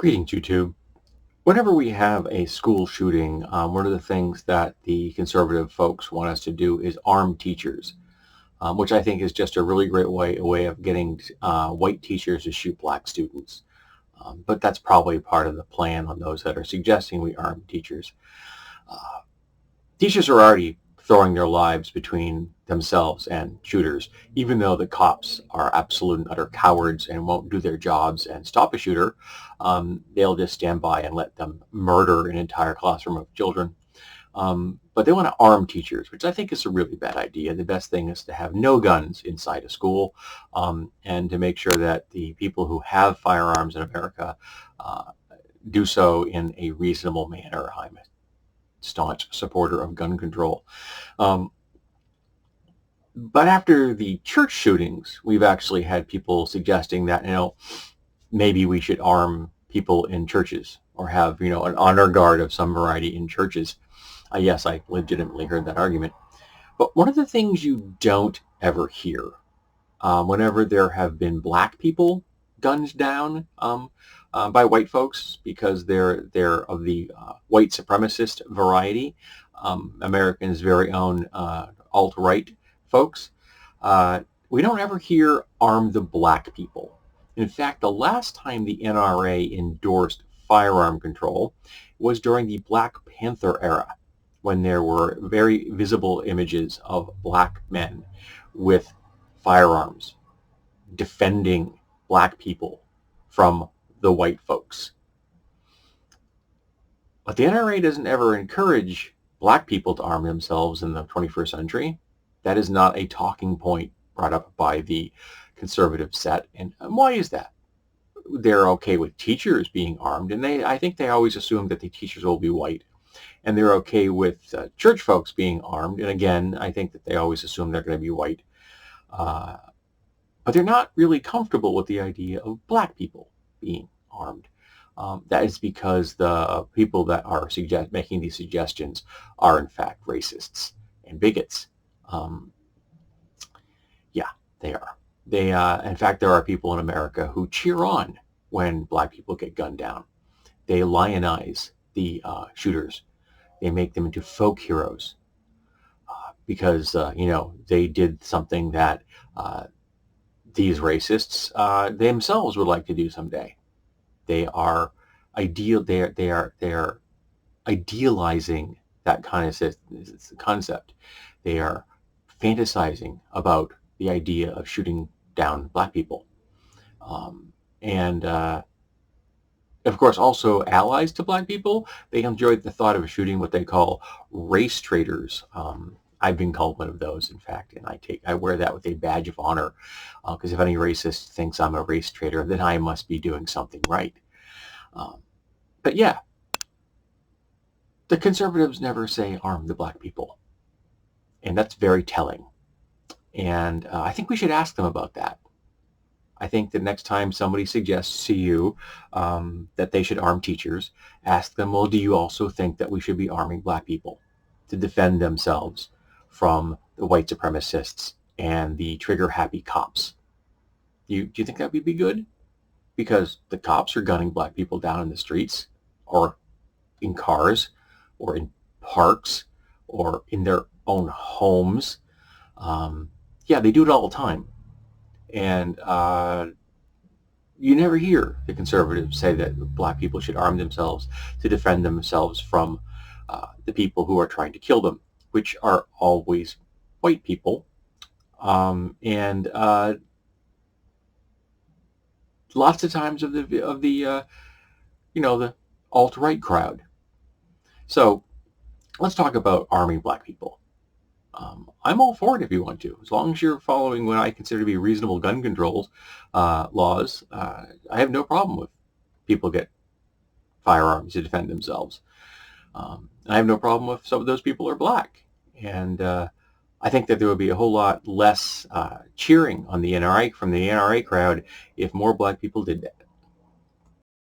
Greetings, YouTube. Whenever we have a school shooting, one of the things that the conservative folks want us to do is arm teachers, which I think is just a really great way of getting white teachers to shoot black students. But that's probably part of the plan on those that are suggesting we arm teachers. Uh, Teachers are already throwing their lives between themselves and shooters, even though the cops are absolute and utter cowards and won't do their jobs and stop a shooter. They'll just stand by and let them murder an entire classroom of children. But they want to arm teachers, which I think is a really bad idea. The best thing is to have no guns inside a school, and to make sure that the people who have firearms in America do so in a reasonable manner. I'm a staunch supporter of gun control. But after the church shootings, we've actually had people suggesting that, maybe we should arm people in churches or have, an honor guard of some variety in churches. Yes, I legitimately heard that argument. But one of the things you don't ever hear whenever there have been black people gunned down by white folks because they're of the white supremacist variety, Americans' very own alt-right folks, we don't ever hear arm the black people. In fact, the last time the NRA endorsed firearm control was during the Black Panther era, when there were very visible images of black men with firearms defending black people from the white folks. But the NRA doesn't ever encourage black people to arm themselves in the 21st century. That is not a talking point brought up by the conservative set. And why is that? They're okay with teachers being armed, and I think they always assume that the teachers will be white. And they're okay with church folks being armed, and again, I think that they always assume they're going to be white. But they're not really comfortable with the idea of black people being armed. That is because the people that are making these suggestions are in fact racists and bigots. Yeah, they are. In fact, there are people in America who cheer on when black people get gunned down. They lionize the shooters. They make them into folk heroes because, they did something that these racists themselves would like to do someday. They are idealizing that kind of concept. They are fantasizing about the idea of shooting down black people. And of course, also allies to black people, they enjoy the thought of shooting what they call race traitors. I've been called one of those, in fact, and I wear that with a badge of honor, because if any racist thinks I'm a race traitor, then I must be doing something right. But yeah, the conservatives never say arm the black people, and that's very telling. And I think we should ask them about that. I think that next time somebody suggests to you that they should arm teachers, ask them, well, do you also think that we should be arming black people to defend themselves from the white supremacists and the trigger-happy cops? Do you think that would be good? Because the cops are gunning black people down in the streets or in cars or in parks or in their own homes. Yeah, they do it all the time. And you never hear the conservatives say that black people should arm themselves to defend themselves from the people who are trying to kill them, which are always white people. And lots of times of the alt-right crowd. So let's talk about arming black people. I'm all for it if you want to, as long as you're following what I consider to be reasonable gun control laws. I have no problem with people get firearms to defend themselves. I have no problem if some of those people are black. And I think that there would be a whole lot less cheering on the NRA from the NRA crowd if more black people did that.